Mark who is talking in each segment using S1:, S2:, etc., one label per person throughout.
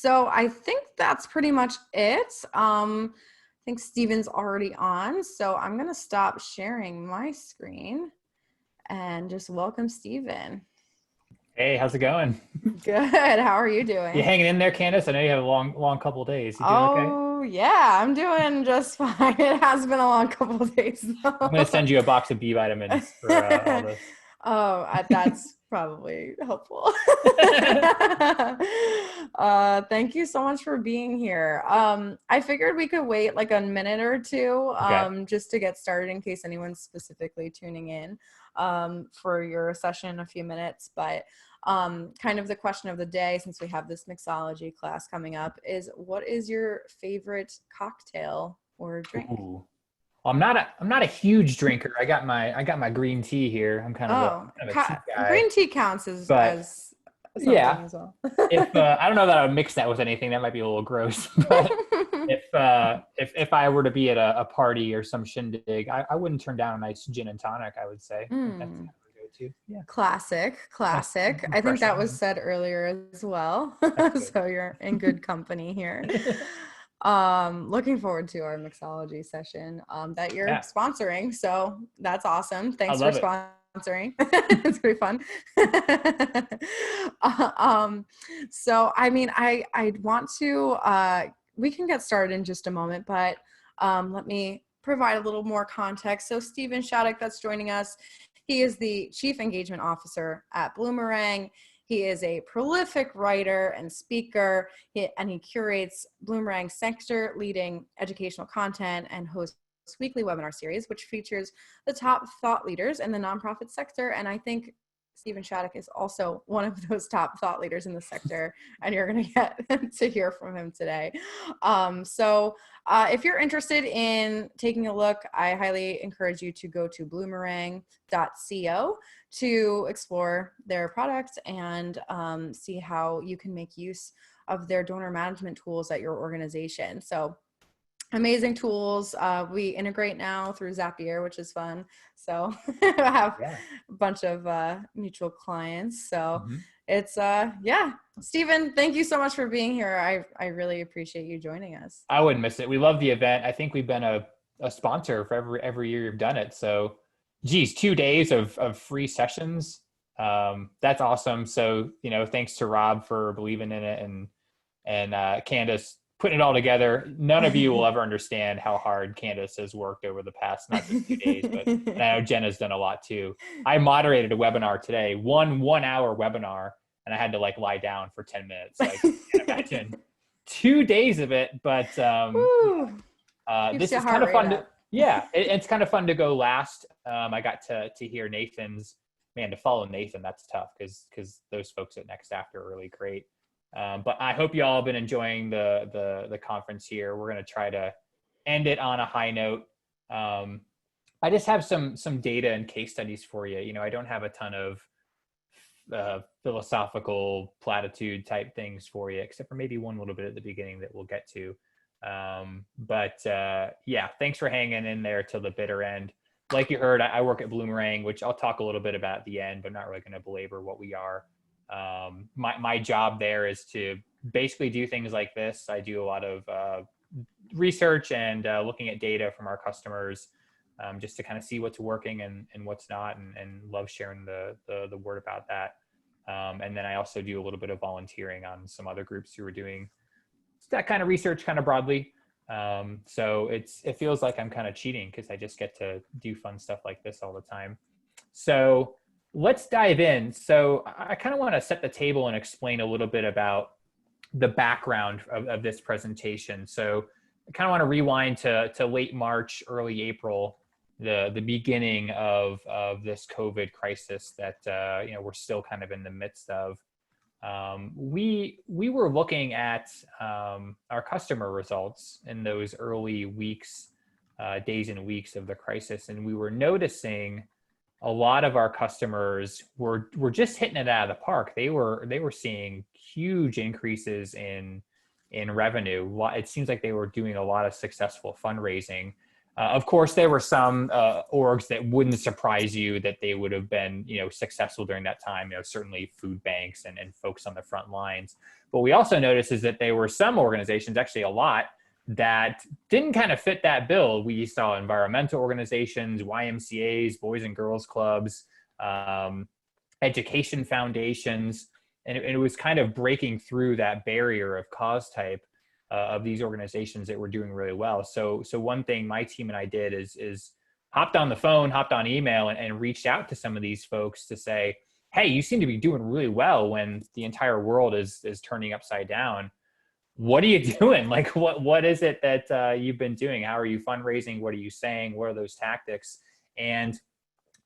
S1: So I think that's pretty much it. I think Steven's already on, so I'm going to stop sharing my screen and just welcome Steven.
S2: Hey, how's it going?
S1: Good. How are you
S2: You
S1: doing?
S2: hanging in there, Candace? I know you have a long couple of days. You doing okay?
S1: Oh, yeah, I'm doing just fine. It has been a long couple of days
S2: I'm gonna
S1: though.
S2: send you a box of B vitamins for all this.
S1: That's probably helpful. Thank you so much for being here. I figured we could wait like a minute or two,
S2: Okay.
S1: just to get started in case anyone's specifically tuning in, for your session in a few minutes. But kind of the question of the day, since we have this mixology class coming up, is what is your favorite cocktail or drink?
S2: Ooh. Well, I'm not a huge drinker. I got my green tea here. I'm kind of a
S1: Oh,
S2: kind of a tea guy.
S1: green tea counts as
S2: But
S1: something
S2: yeah,
S1: as well.
S2: if I don't know that I would mix that with anything, that might be a little gross. But if I were to be at a party or some shindig, I wouldn't turn down a nice gin and tonic, I would say. I think that's
S1: Mm,
S2: kind of a go-to. Yeah. Nice,
S1: classic. I think that was
S2: refreshing.
S1: said earlier as well.
S2: That's
S1: So you're in good company here.
S2: good.
S1: Looking forward to our mixology session that you're
S2: Yeah,
S1: sponsoring. So that's awesome.
S2: I
S1: Thanks for
S2: love it.
S1: sponsoring. It's pretty fun. um, so I mean, I'd want to we can get started in just a moment, but let me provide a little more context. So Steven Shattuck, that's joining us. He is the Chief Engagement Officer at Bloomerang. He is a prolific writer and speaker, and he curates Bloomerang sector-leading educational content and hosts weekly webinar series, which features the top thought leaders in the nonprofit sector. And I think Steven Shattuck is also one of those top thought leaders in the sector, and you're going to get to hear from him today. If you're interested in taking a look, I highly encourage you to go to bloomerang.co to explore their product and see how you can make use of their donor management tools at your organization. So amazing tools. We integrate now through Zapier, which is fun. So I have
S2: Yeah.
S1: a bunch of mutual clients. So
S2: Mhm.
S1: it's yeah. Steven, thank you so much for being here. I really appreciate you joining us.
S2: I wouldn't miss it. We love the event. I think we've been a sponsor for every year you've done it. So, geez, 2 days of free sessions. That's awesome. So, thanks to Rob for believing in it and Candace putting it all together. None of you will ever understand how hard Candace has worked over the past, not just 2 days, but and I know Jen has done a lot too. I moderated a webinar today, one hour webinar, and I had to like lie down for 10 minutes. Like, can't imagine 2 days of it, but
S1: Woo, keeps
S2: this
S1: your
S2: is kind
S1: heart
S2: of
S1: rate
S2: fun to,
S1: up.
S2: yeah, it's kind of fun to go last. I got to hear Nathan's, man, to follow Nathan, that's tough because those folks at Next After are really great. But I hope you all have been enjoying the conference here. We're going to try to end it on a high note. I just have some data and case studies for you. I don't have a ton of philosophical platitude type things for you, except for maybe one little bit at the beginning that we'll get to. Yeah, thanks for hanging in there till the bitter end. Like you heard, I work at Bloomerang, which I'll talk a little bit about at the end, but not really going to belabor what we are. My job there is to basically do things like this. I do a lot of research and looking at data from our customers, just to kind of see what's working and what's not, and love sharing the word about that. And then I also do a little bit of volunteering on some other groups who are doing that kind of research kind of broadly. So it feels like I'm kind of cheating because I just get to do fun stuff like this all the time. So let's dive in. So I kind of want to set the table and explain a little bit about the background of this presentation. So I kind of want to rewind to late March, early April, the beginning of this COVID crisis that we're still kind of in the midst of. We were looking at our customer results in those early weeks, days and weeks of the crisis, and we were noticing a lot of our customers were just hitting it out of the park. They were seeing huge increases in revenue. It seems like they were doing a lot of successful fundraising. Of course, there were some orgs that wouldn't surprise you that they would have been, successful during that time. Certainly food banks and folks on the front lines. But we also noticed is that there were some organizations, actually a lot, that didn't kind of fit that bill. We saw environmental organizations, YMCA's, Boys and Girls Clubs, education foundations, and it was kind of breaking through that barrier of cause type of these organizations that were doing really well. So one thing my team and I did is hopped on the phone, hopped on email, and reached out to some of these folks to say, hey, you seem to be doing really well when the entire world is turning upside down. What are you doing? Like, what is it that you've been doing? How are you fundraising? What are you saying? What are those tactics? And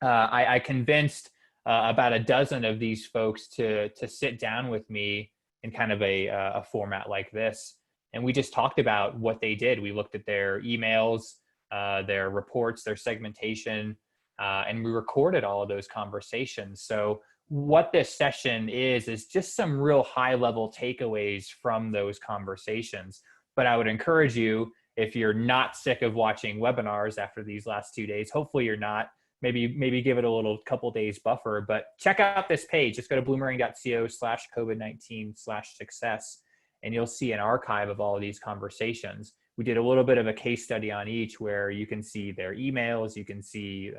S2: I convinced about a dozen of these folks to sit down with me in kind of a format like this. And we just talked about what they did. We looked at their emails, their reports, their segmentation, and we recorded all of those conversations. So what this session is just some real high level takeaways from those conversations. But I would encourage you, if you're not sick of watching webinars after these last 2 days, hopefully you're not, maybe give it a little couple days buffer, but check out this page. Just go to bloomerang.co/COVID-19/success. And you'll see an archive of all of these conversations. We did a little bit of a case study on each where you can see their emails, you can see,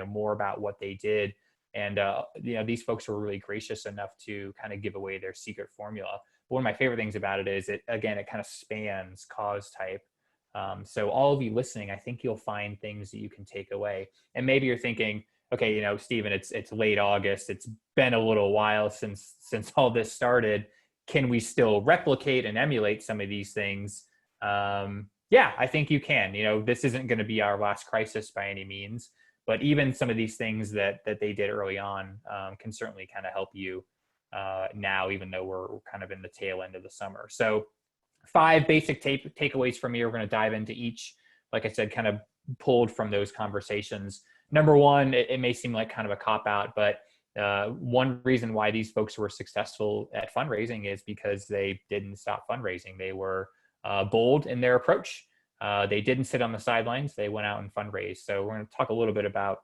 S2: more about what they did. And, these folks were really gracious enough to kind of give away their secret formula. But one of my favorite things about it is it kind of spans cause type. So all of you listening, I think you'll find things that you can take away. And maybe you're thinking, okay, Steven, it's late August. It's been a little while since all this started. Can we still replicate and emulate some of these things? Yeah, I think you can. This isn't going to be our last crisis by any means, but even some of these things that they did early on can certainly kind of help you now, even though we're kind of in the tail end of the summer. So 5 basic takeaways from me. We're going to dive into each, like I said, kind of pulled from those conversations. Number one, it may seem like kind of a cop-out, but one reason why these folks were successful at fundraising is because they didn't stop fundraising. They were bold in their approach. They didn't sit on the sidelines. They went out and fundraised. So we're going to talk a little bit about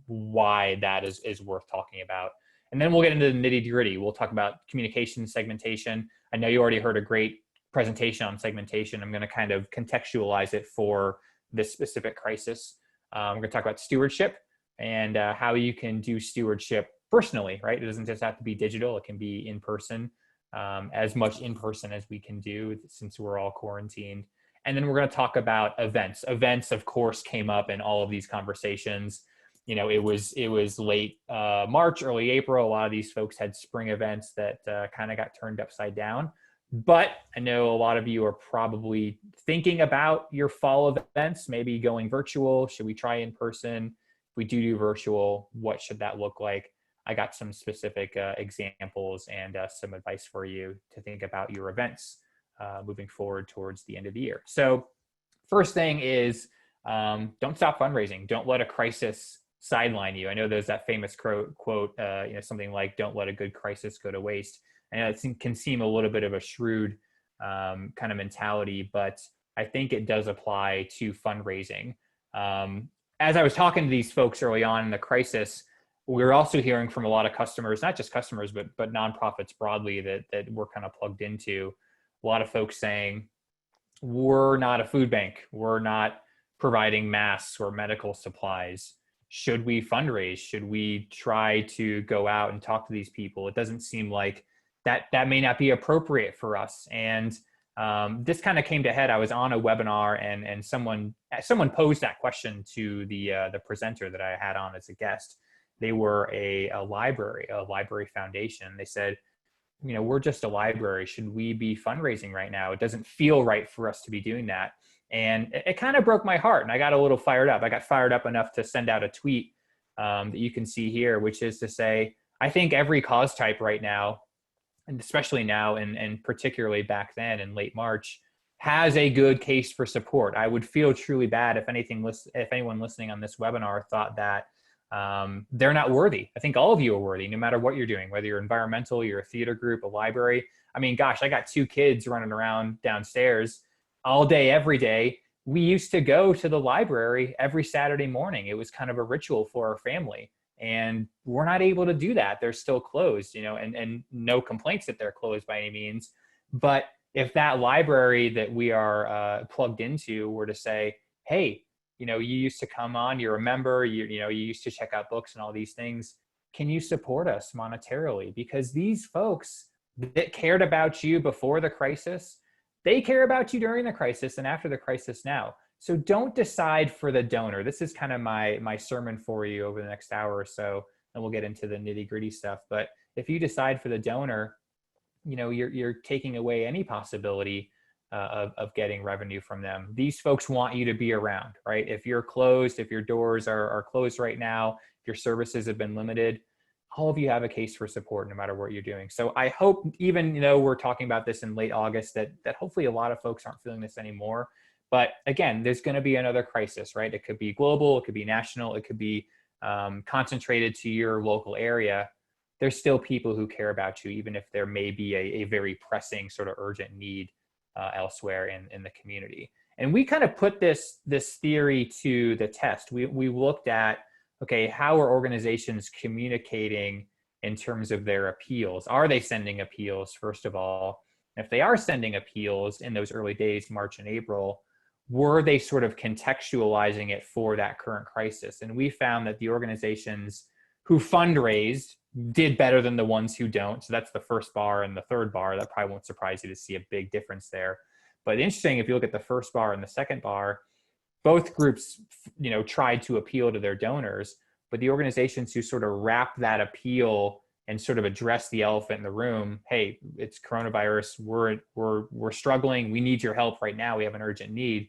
S2: why that is worth talking about. And then we'll get into the nitty gritty. We'll talk about communication segmentation. I know you already heard a great presentation on segmentation. I'm going to kind of contextualize it for this specific crisis. We're going to talk about stewardship and how you can do stewardship personally, right? It doesn't just have to be digital. It can be in person, as much in person as we can do since we're all quarantined. And then we're going to talk about events. Events, of course, came up in all of these conversations. It was late March, early April. A lot of these folks had spring events that kind of got turned upside down. But I know a lot of you are probably thinking about your fall events, maybe going virtual. Should we try in person? If we do virtual, what should that look like? I got some specific examples and some advice for you to think about your events moving forward towards the end of the year. So first thing is don't stop fundraising. Don't let a crisis sideline you. I know there's that famous quote, something like, don't let a good crisis go to waste. And it can seem a little bit of a shrewd kind of mentality, but I think it does apply to fundraising. As I was talking to these folks early on in the crisis, we're also hearing from a lot of customers, not just customers, but nonprofits broadly that we're kind of plugged into. A lot of folks saying, we're not a food bank. We're not providing masks or medical supplies. Should we fundraise? Should we try to go out and talk to these people? It doesn't seem like that may not be appropriate for us. And this kind of came to head. I was on a webinar and someone posed that question to the presenter that I had on as a guest. They were a library foundation. They said, we're just a library. Should we be fundraising right now? It doesn't feel right for us to be doing that. And it kind of broke my heart, and I got a little fired up. I got fired up enough to send out a tweet that you can see here, which is to say, I think every cause type right now, and especially now and particularly back then in late March, has a good case for support. I would feel truly bad if anyone listening on this webinar thought that they're not worthy. I think all of you are worthy, no matter what you're doing, whether you're environmental, you're a theater group, a library. I mean, gosh, I got 2 kids running around downstairs all day, every day, we used to go to the library every Saturday morning. It was kind of a ritual for our family. And we're not able to do that. They're still closed, and no complaints that they're closed by any means. But if that library that we are plugged into were to say, hey, you used to come on, you're a member, you used to check out books and all these things. Can you support us monetarily? Because these folks that cared about you before the crisis, they care about you during the crisis and after the crisis now. So don't decide for the donor. This is kind of my sermon for you over the next hour or so, and we'll get into the nitty gritty stuff. But if you decide for the donor, you're taking away any possibility of getting revenue from them. These folks want you to be around, right? If you're closed, if your doors are closed right now, if your services have been limited, all of you have a case for support no matter what you're doing. So I hope, even we're talking about this in late August, that hopefully a lot of folks aren't feeling this anymore. But again, there's going to be another crisis, right? It could be global, it could be national, it could be concentrated to your local area. There's still people who care about you, even if there may be a very pressing sort of urgent need elsewhere in the community. And we kind of put this theory to the test. We looked at, okay, how are organizations communicating in terms of their appeals? Are they sending appeals, first of all? If they are sending appeals in those early days, March and April, were they sort of contextualizing it for that current crisis? And we found that the organizations who fundraised did better than the ones who don't. So that's the first bar and the third bar. That probably won't surprise you to see a big difference there. But interesting, if you look at the first bar and the second bar, both groups, tried to appeal to their donors, but the organizations who sort of wrap that appeal and sort of address the elephant in the room, hey, it's coronavirus, we're struggling, we need your help right now, we have an urgent need.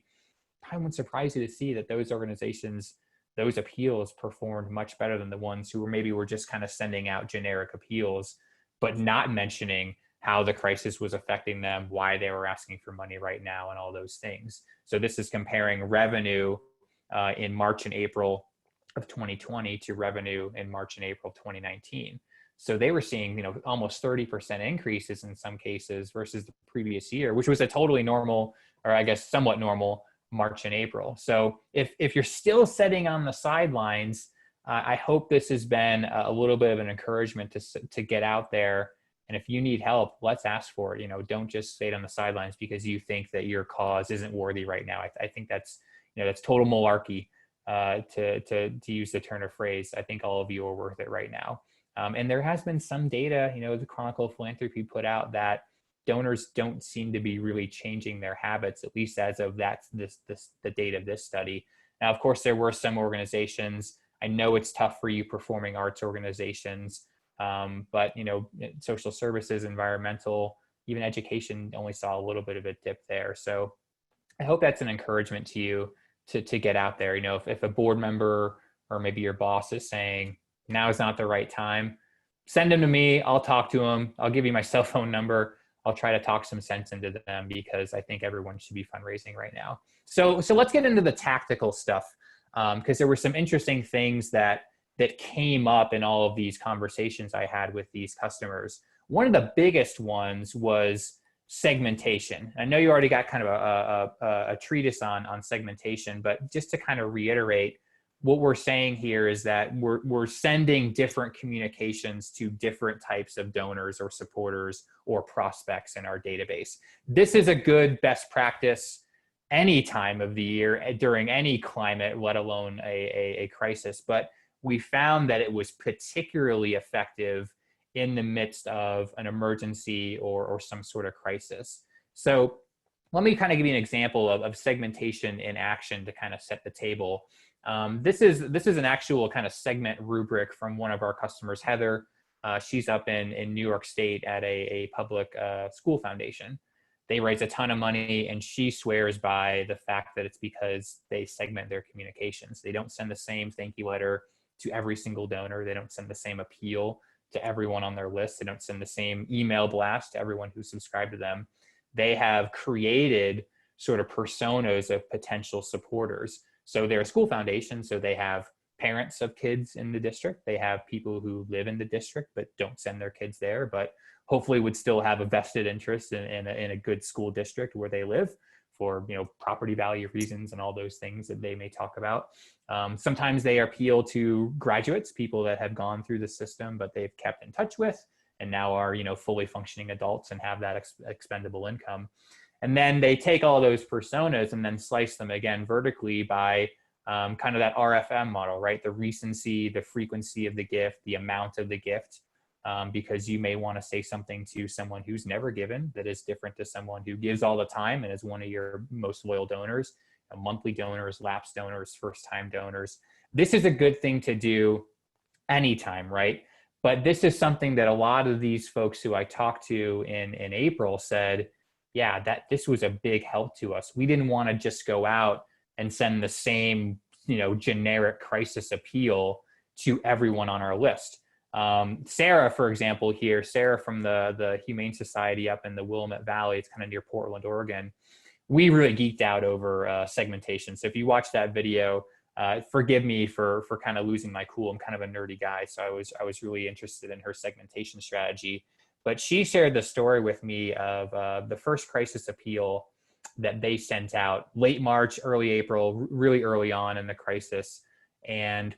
S2: Probably won't surprise you to see that those organizations, those appeals performed much better than the ones who were just kind of sending out generic appeals, but not mentioning how the crisis was affecting them, why they were asking for money right now, and all those things. So this is comparing revenue in March and April of 2020 to revenue in March and April 2019. So they were seeing, almost 30% increases in some cases versus the previous year, which was a totally normal, or I guess somewhat normal, March and April. So if you're still sitting on the sidelines, I hope this has been a little bit of an encouragement to get out there. And if you need help, let's ask for it. Don't just stay on the sidelines because you think that your cause isn't worthy right now. I think that's total malarkey, to use the Turner phrase. I think all of you are worth it right now. And there has been some data, the Chronicle of Philanthropy put out that donors don't seem to be really changing their habits, at least as of the date of this study. Now, of course, there were some organizations. I know it's tough for you performing arts organizations, but social services, environmental, even education only saw a little bit of a dip there. So I hope that's an encouragement to you to get out there. If a board member or maybe your boss is saying now is not the right time, send them to me. I'll talk to them. I'll give you my cell phone number. I'll try to talk some sense into them because I think everyone should be fundraising right now. So let's get into the tactical stuff, because there were some interesting things that came up in all of these conversations I had with these customers. One of the biggest ones was segmentation. I know you already got kind of a treatise on segmentation, but just to kind of reiterate, what we're saying here is that we're sending different communications to different types of donors or supporters or prospects in our database. This is a good best practice any time of the year during any climate, let alone a crisis. But we found that it was particularly effective in the midst of an emergency or some sort of crisis. So let me kind of give you an example of segmentation in action to kind of set the table. This is an actual kind of segment rubric from one of our customers, Heather. She's up in New York State at a public school foundation. They raise a ton of money, and she swears by the fact that it's because they segment their communications. They don't send the same thank you letter to every single donor. They don't send the same appeal to everyone on their list. They don't send the same email blast to everyone who subscribed to them. They have created sort of personas of potential supporters. So they're a school foundation, so they have parents of kids in the district. They have people who live in the district but don't send their kids there, but hopefully would still have a vested interest in a good school district where they live. for, property value reasons and all those things that they may talk about. Sometimes they appeal to graduates, people that have gone through the system, but they've kept in touch with and now are, fully functioning adults and have that expendable income. And then they take all those personas and then slice them again vertically by kind of that RFM model, right? The recency, the frequency of the gift, the amount of the gift, because you may want to say something to someone who's never given that is different to someone who gives all the time and is one of your most loyal donors, monthly donors, lapsed donors, first-time donors. This is a good thing to do anytime, right? But this is something that a lot of these folks who I talked to in April said, yeah, that this was a big help to us. We didn't want to just go out and send the same, generic crisis appeal to everyone on our list. Sarah, for example, here, Sarah from the Humane Society up in the Willamette Valley, it's kind of near Portland, Oregon. We really geeked out over segmentation. So if you watch that video, forgive me for kind of losing my cool. I'm kind of a nerdy guy, so I was really interested in her segmentation strategy. But she shared the story with me of the first crisis appeal that they sent out late March, early April, really early on in the crisis. And,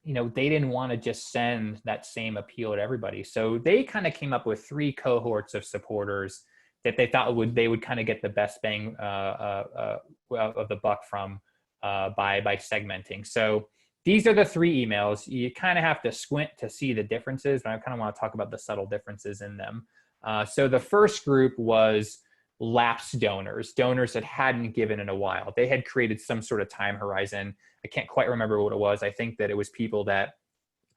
S2: they didn't want to just send that same appeal to everybody. So they kind of came up with 3 cohorts of supporters that they thought they would kind of get the best bang of the buck from by segmenting. So these are the 3 emails. You kind of have to squint to see the differences, but I kind of want to talk about the subtle differences in them. So the first group was lapsed donors that hadn't given in a while. They had created some sort of time horizon. I can't quite remember what it was. I think that it was people that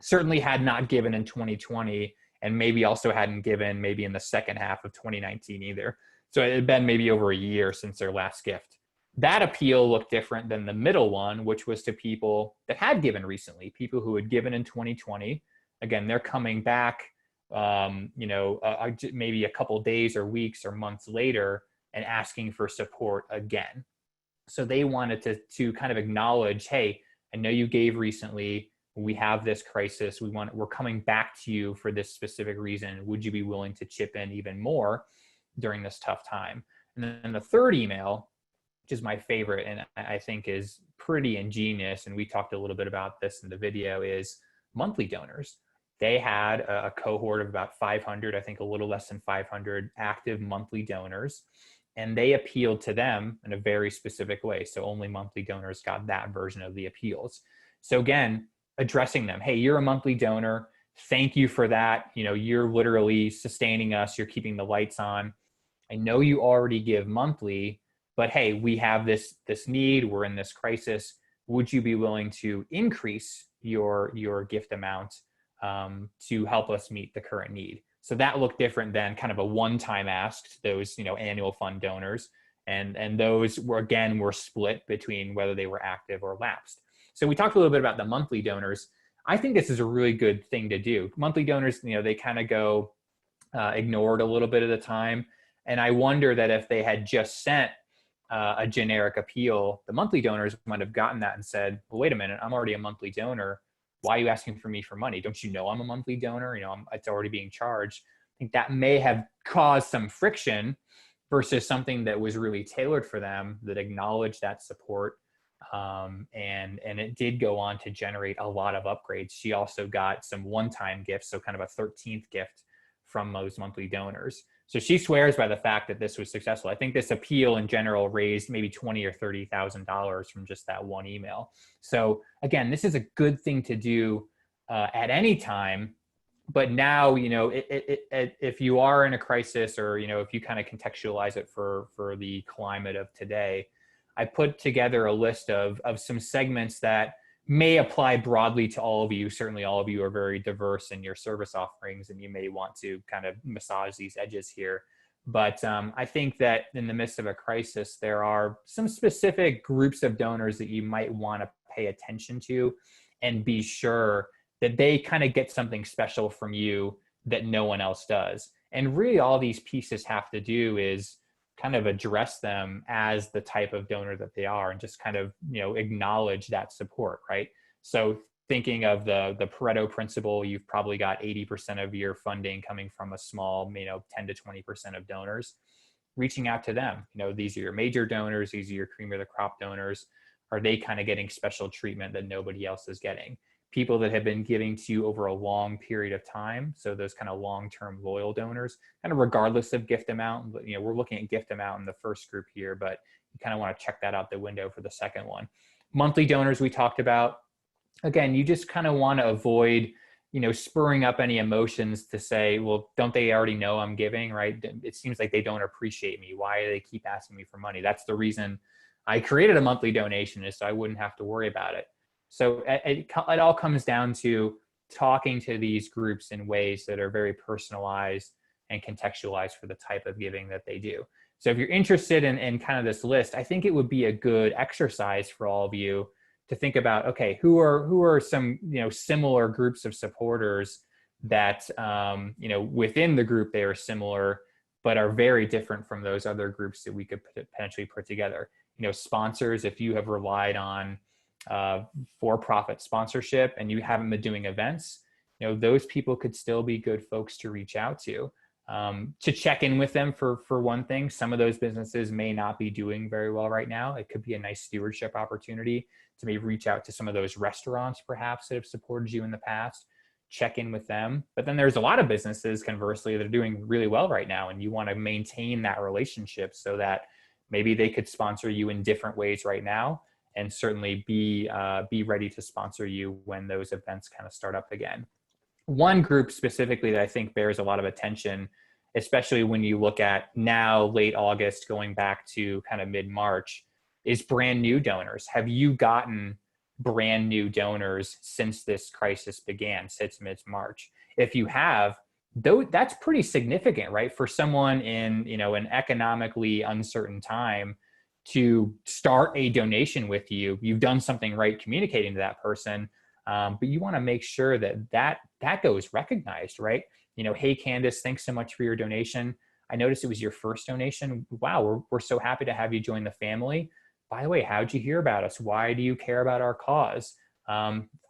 S2: certainly had not given in 2020 and maybe also hadn't given maybe in the second half of 2019 either. So it had been maybe over a year since their last gift. That appeal looked different than the middle one, which was to people that had given recently, people who had given in 2020. Again, they're coming back, maybe a couple days or weeks or months later and asking for support again. So they wanted to kind of acknowledge, hey, I know you gave recently. We have this crisis. We're coming back to you for this specific reason. Would you be willing to chip in even more during this tough time? And then the third email, which is my favorite and I think is pretty ingenious, and we talked a little bit about this in the video, is monthly donors. They had a cohort of about 500, I think a little less than 500 active monthly donors, and they appealed to them in a very specific way. So only monthly donors got that version of the appeals. So again, addressing them, hey, you're a monthly donor. Thank you for that. You're literally sustaining us. You're keeping the lights on. I know you already give monthly, but hey, we have this need. We're in this crisis. Would you be willing to increase your gift amount to help us meet the current need? So that looked different than kind of a one-time ask to those annual fund donors, and those were split between whether they were active or lapsed. So we talked a little bit about the monthly donors. I think this is a really good thing to do. Monthly donors, they kind of go ignored a little bit of the time, and I wonder that if they had just sent a generic appeal, the monthly donors might have gotten that and said, well, wait a minute, I'm already a monthly donor. Why are you asking for me for money? Don't you know I'm a monthly donor? It's already being charged. I think that may have caused some friction versus something that was really tailored for them, that acknowledged that support. And it did go on to generate a lot of upgrades. She also got some one-time gifts, so kind of a 13th gift from those monthly donors. So she swears by the fact that this was successful. I think this appeal in general raised maybe $20,000 or $30,000 from just that one email. So again, this is a good thing to do at any time. But now, if you are in a crisis, or if you kind of contextualize it for the climate of today, I put together a list of some segments that may apply broadly to all of you. Certainly all of you are very diverse in your service offerings, and you may want to kind of massage these edges here. But I think that in the midst of a crisis, there are some specific groups of donors that you might want to pay attention to and be sure that they kind of get something special from you that no one else does. And really all these pieces have to do is kind of address them as the type of donor that they are, and just kind of, acknowledge that support, right? So thinking of the Pareto principle, you've probably got 80% of your funding coming from a small, 10 to 20% of donors. reaching out to them. These are your major donors, these are your cream of the crop donors. Are they kind of getting special treatment that nobody else is getting? People that have been giving to you over a long period of time, so those kind of long-term loyal donors, kind of regardless of gift amount. We're looking at gift amount in the first group here, but you kind of want to check that out the window for the second one. Monthly donors we talked about. Again, you just kind of want to avoid spurring up any emotions to say, well, don't they already know I'm giving, right? It seems like they don't appreciate me. Why do they keep asking me for money? That's the reason I created a monthly donation, is so I wouldn't have to worry about it. So it all comes down to talking to these groups in ways that are very personalized and contextualized for the type of giving that they do. So if you're interested in kind of this list, I think it would be a good exercise for all of you to think about, okay, who are some similar groups of supporters that within the group they are similar, but are very different from those other groups that we could potentially put together. Sponsors, if you have relied on for-profit sponsorship and you haven't been doing events, those people could still be good folks to reach out to check in with them for one thing. Some of those businesses may not be doing very well right now. It could be a nice stewardship opportunity to maybe reach out to some of those restaurants perhaps that have supported you in the past, check in with them. But then there's a lot of businesses, conversely, that are doing really well right now, and you want to maintain that relationship so that maybe they could sponsor you in different ways right now, and certainly be ready to sponsor you when those events kind of start up again. One group specifically that I think bears a lot of attention, especially when you look at now, late August, going back to kind of mid-March, is brand new donors. Have you gotten brand new donors since this crisis began, since mid-March? If you have, though, that's pretty significant, right? For someone in an economically uncertain time to start a donation with you, you've done something right communicating to that person. But you want to make sure that goes recognized, right? Hey, Candace, thanks so much for your donation. I noticed it was your first donation. Wow, we're so happy to have you join the family. By the way, how'd you hear about us? Why do you care about our cause?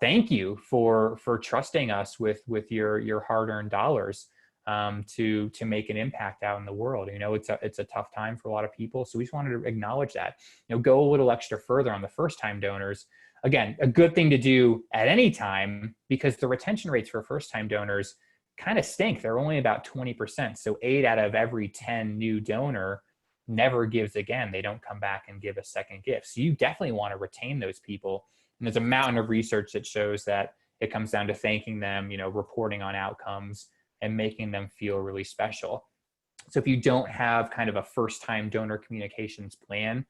S2: Thank you for trusting us with your hard-earned dollars to make an impact out in the world. It's a tough time for a lot of people, so we just wanted to acknowledge that. Go a little extra further on the first-time donors. Again, a good thing to do at any time, because the retention rates for first-time donors kind of stink. They're only about 20%. So 8 out of every 10 new donor never gives again. They don't come back and give a second gift. So you definitely want to retain those people. And there's a mountain of research that shows that it comes down to thanking them, reporting on outcomes, and making them feel really special. So if you don't have kind of a first-time donor communications plan,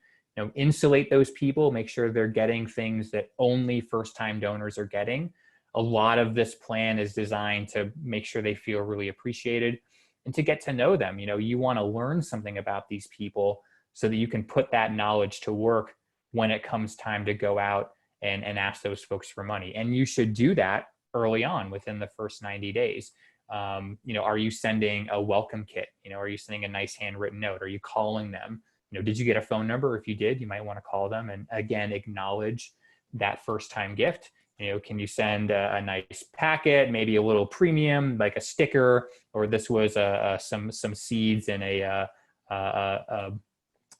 S2: insulate those people, make sure they're getting things that only first-time donors are getting. A lot of this plan is designed to make sure they feel really appreciated and to get to know them. You want to learn something about these people so that you can put that knowledge to work when it comes time to go out and ask those folks for money. And you should do that early on, within the first 90 days. Are you sending a welcome kit? Are you sending a nice handwritten note? Are you calling them? Did you get a phone number? If you did, you might want to call them and again acknowledge that first-time gift. Can you send a nice packet, maybe a little premium, like a sticker, or this was some seeds in a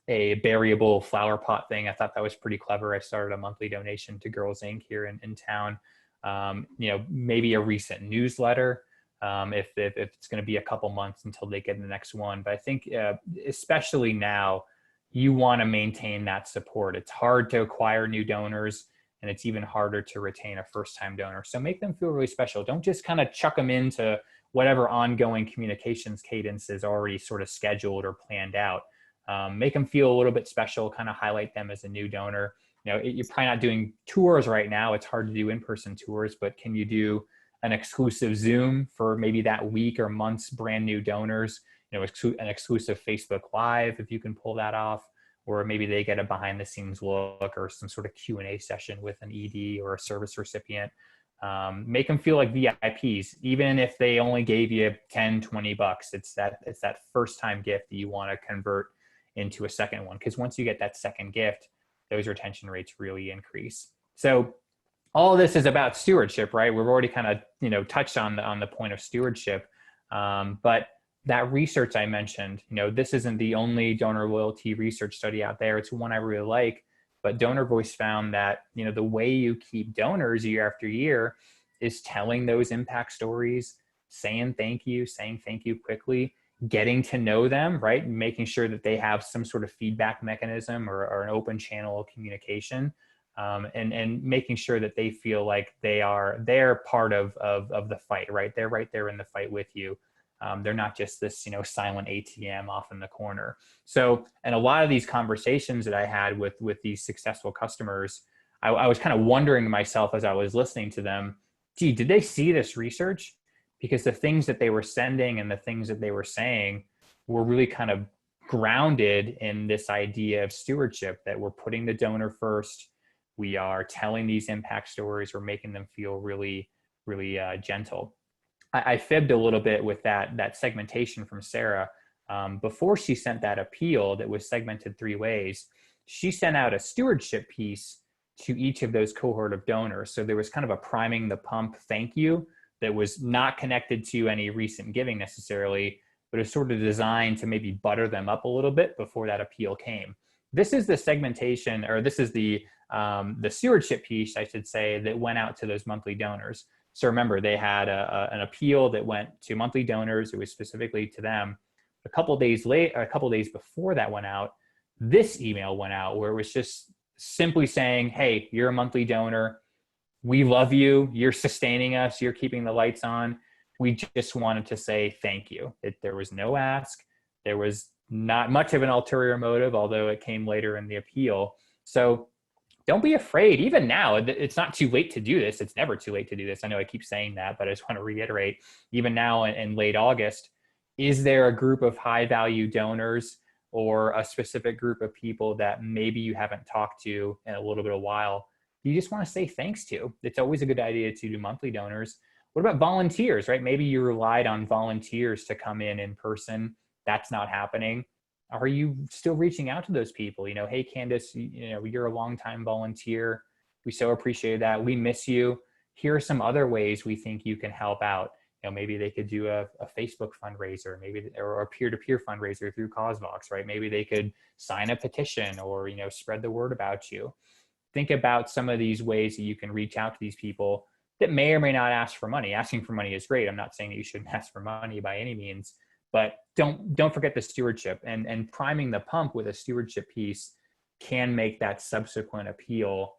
S2: variable flower pot thing. I thought that was pretty clever. I started a monthly donation to Girls Inc. here in town. Maybe a recent newsletter. If it's going to be a couple months until they get the next one. But I think especially now, you want to maintain that support. It's hard to acquire new donors, and it's even harder to retain a first-time donor. So make them feel really special. Don't just kind of chuck them into whatever ongoing communications cadence is already sort of scheduled or planned out. Make them feel a little bit special, kind of highlight them as a new donor. You're probably not doing tours right now. It's hard to do in-person tours, but can you do an exclusive Zoom for maybe that week or month's brand new donors? An exclusive Facebook Live, if you can pull that off, or maybe they get a behind the scenes look or some sort of Q&A session with an ED or a service recipient. Make them feel like VIPs, even if they only gave you 10, 20 bucks. It's that first time gift that you want to convert into a second one. Because once you get that second gift, those retention rates really increase. So all of this is about stewardship, right? We've already kind of, touched on the point of stewardship. But that research I mentioned, this isn't the only donor loyalty research study out there. It's one I really like, but Donor Voice found that, the way you keep donors year after year is telling those impact stories, saying thank you quickly, getting to know them, right? Making sure that they have some sort of feedback mechanism or an open channel of communication. And making sure that they feel like they're part of the fight, right? They're right there in the fight with you. They're not just this, silent ATM off in the corner. So, and a lot of these conversations that I had with these successful customers, I was kind of wondering to myself as I was listening to them, gee, did they see this research? Because the things that they were sending and the things that they were saying were really kind of grounded in this idea of stewardship, that we're putting the donor first. We are telling these impact stories. We're making them feel really, really gentle. I fibbed a little bit with that segmentation from Sarah. Before she sent that appeal that was segmented 3 ways, she sent out a stewardship piece to each of those cohort of donors. So there was kind of a priming the pump thank you that was not connected to any recent giving necessarily, but it was sort of designed to maybe butter them up a little bit before that appeal came. This is the segmentation, or this is the stewardship piece, I should say, that went out to those monthly donors. So remember, they had an appeal that went to monthly donors. It was specifically to them. A couple days before that went out, this email went out where it was just simply saying, hey, you're a monthly donor. We love you. You're sustaining us. You're keeping the lights on. We just wanted to say thank you. There was no ask. There was not much of an ulterior motive, although it came later in the appeal. So don't be afraid. Even now, it's not too late to do this. It's never too late to do this. I know I keep saying that, but I just want to reiterate, even now in late August, is there a group of high value donors or a specific group of people that maybe you haven't talked to in a little bit of while you just want to say thanks to? It's always a good idea to do monthly donors. What about volunteers, right? Maybe you relied on volunteers to come in person. That's not happening. Are you still reaching out to those people? Hey, Candace, you're a longtime volunteer. We so appreciate that. We miss you. Here are some other ways we think you can help out. Maybe they could do a Facebook fundraiser, or a peer-to-peer fundraiser through CauseVox, right? Maybe they could sign a petition or, spread the word about you. Think about some of these ways that you can reach out to these people that may or may not ask for money. Asking for money is great. I'm not saying that you shouldn't ask for money by any means, but don't forget the stewardship, and priming the pump with a stewardship piece can make that subsequent appeal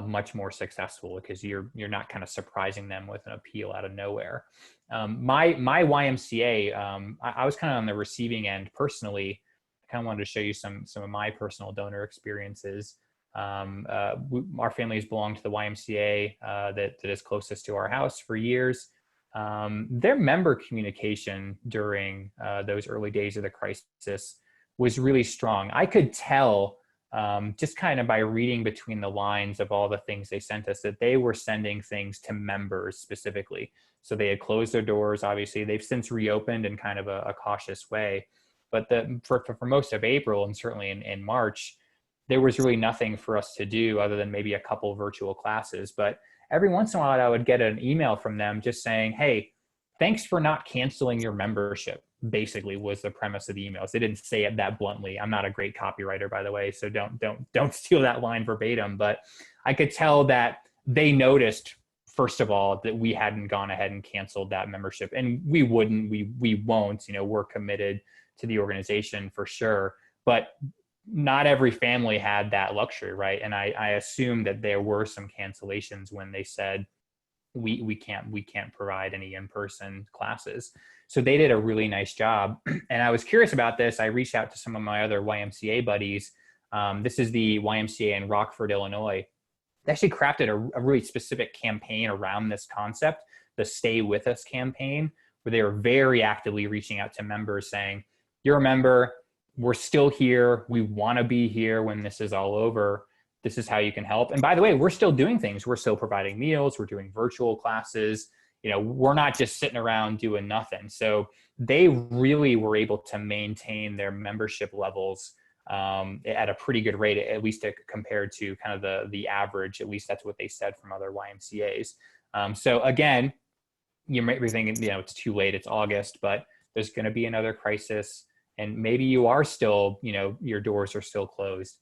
S2: much more successful, because you're not kind of surprising them with an appeal out of nowhere. My YMCA, I was kind of on the receiving end personally. I kind of wanted to show you some of my personal donor experiences. Our family has belonged to the YMCA that is closest to our house for years. Their member communication during those early days of the crisis was really strong. I could tell just kind of by reading between the lines of all the things they sent us that they were sending things to members specifically. So they had closed their doors. Obviously, they've since reopened in kind of a cautious way. But for most of April, and certainly in March, there was really nothing for us to do other than maybe a couple virtual classes. But every once in a while, I would get an email from them just saying, hey, thanks for not canceling your membership, basically was the premise of the emails. They didn't say it that bluntly. I'm not a great copywriter, by the way, so don't steal that line verbatim. But I could tell that they noticed, first of all, that we hadn't gone ahead and canceled that membership. And we won't, we're committed to the organization for sure. But not every family had that luxury, right? And I assume that there were some cancellations when they said we can't provide any in-person classes. So they did a really nice job. And I was curious about this. I reached out to some of my other YMCA buddies. This is the YMCA in Rockford, Illinois. They actually crafted a really specific campaign around this concept, the Stay With Us campaign, where they were very actively reaching out to members saying, you're a member, we're still here. We want to be here when this is all over. This is how you can help. And by the way, we're still doing things. We're still providing meals. We're doing virtual classes. We're not just sitting around doing nothing. So they really were able to maintain their membership levels at a pretty good rate, at least compared to kind of the average. At least that's what they said from other YMCAs. So again, you might be thinking, it's too late. It's August, but there's going to be another crisis, and maybe you are still, your doors are still closed.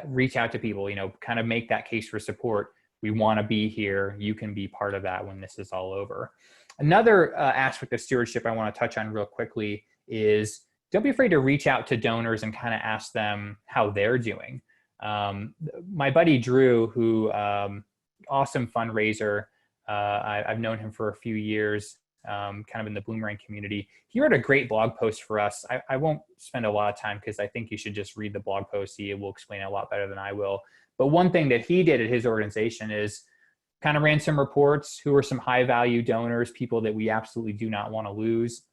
S2: Reach out to people, kind of make that case for support. We want to be here. You can be part of that when this is all over. Another aspect of stewardship I want to touch on real quickly is don't be afraid to reach out to donors and kind of ask them how they're doing. My buddy Drew, who awesome fundraiser, I've known him for a few years, kind of in the Bloomerang community. He wrote a great blog post for us. I won't spend a lot of time because I think you should just read the blog post. He will explain it a lot better than I will. But one thing that he did at his organization is kind of ran some reports, who are some high value donors, people that we absolutely do not want to lose.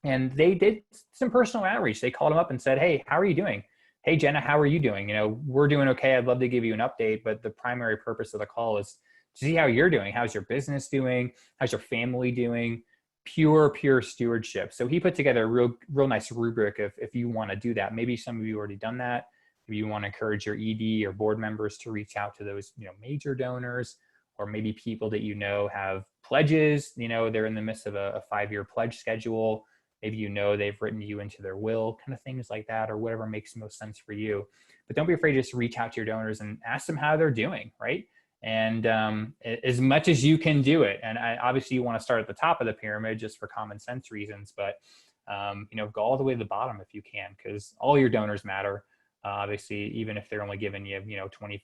S2: And they did some personal outreach. They called him up and said, hey, how are you doing? Hey, Jenna, how are you doing? We're doing okay. I'd love to give you an update, but the primary purpose of the call is to see how you're doing. How's your business doing? How's your family doing? Pure stewardship. So he put together a real nice rubric if you want to do that. Maybe some of you already done that. Maybe you want to encourage your ED or board members to reach out to those, major donors, or maybe people that have pledges, they're in the midst of a 5-year pledge schedule. Maybe they've written you into their will, kind of things like that, or whatever makes most sense for you. But don't be afraid to just reach out to your donors and ask them how they're doing, right? And as much as you can do it. And obviously you want to start at the top of the pyramid just for common sense reasons, but go all the way to the bottom if you can, because all your donors matter. Obviously, even if they're only giving you, $25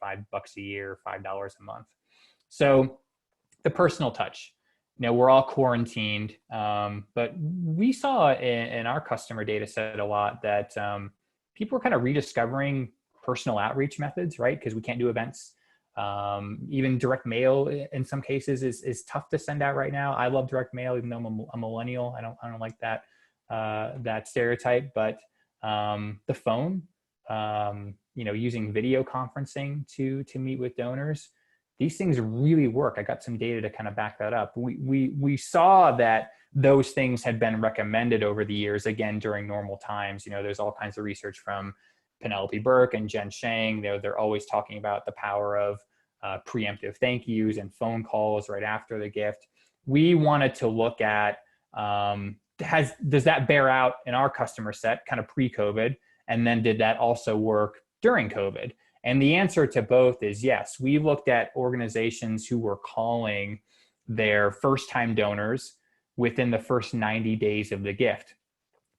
S2: a year, $5 a month. So the personal touch. We're all quarantined, but we saw in our customer data set a lot that people are kind of rediscovering personal outreach methods, right? Because we can't do events. Even direct mail in some cases is tough to send out right now. I love direct mail, even though I'm a millennial. I don't like that stereotype, but the phone, using video conferencing to meet with donors. These things really work. I got some data to kind of back that up. We saw that those things had been recommended over the years, again, during normal times. There's all kinds of research from Penelope Burke and Jen Shang. They're always talking about the power of preemptive thank yous and phone calls right after the gift. We wanted to look at, does that bear out in our customer set kind of pre-COVID? And then did that also work during COVID? And the answer to both is yes. We looked at organizations who were calling their first-time donors within the first 90 days of the gift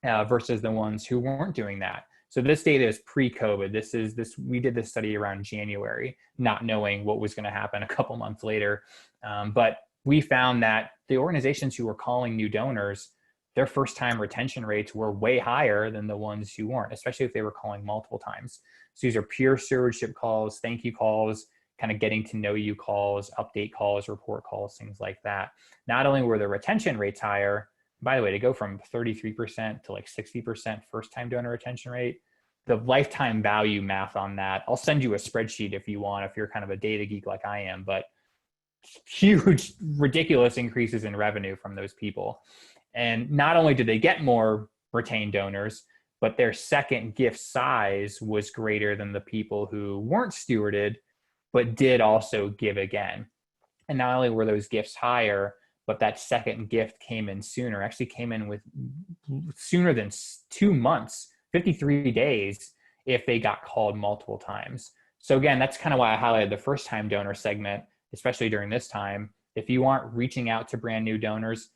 S2: versus the ones who weren't doing that. So this data is pre-COVID. We did this study around January, not knowing what was going to happen a couple months later. But we found that the organizations who were calling new donors, their first-time retention rates were way higher than the ones who weren't, especially if they were calling multiple times. So these are pure stewardship calls, thank you calls, kind of getting to know you calls, update calls, report calls, things like that. Not only were the retention rates higher, by the way, to go from 33% to like 60% first-time donor retention rate, the lifetime value math on that, I'll send you a spreadsheet if you want, if you're kind of a data geek like I am, but huge, ridiculous increases in revenue from those people. And not only did they get more retained donors, but their second gift size was greater than the people who weren't stewarded, but did also give again. And not only were those gifts higher, but that second gift came in sooner, actually came in with sooner than 2 months, 53 days, if they got called multiple times. So again, that's kind of why I highlighted the first time donor segment, especially during this time. If you aren't reaching out to brand new donors,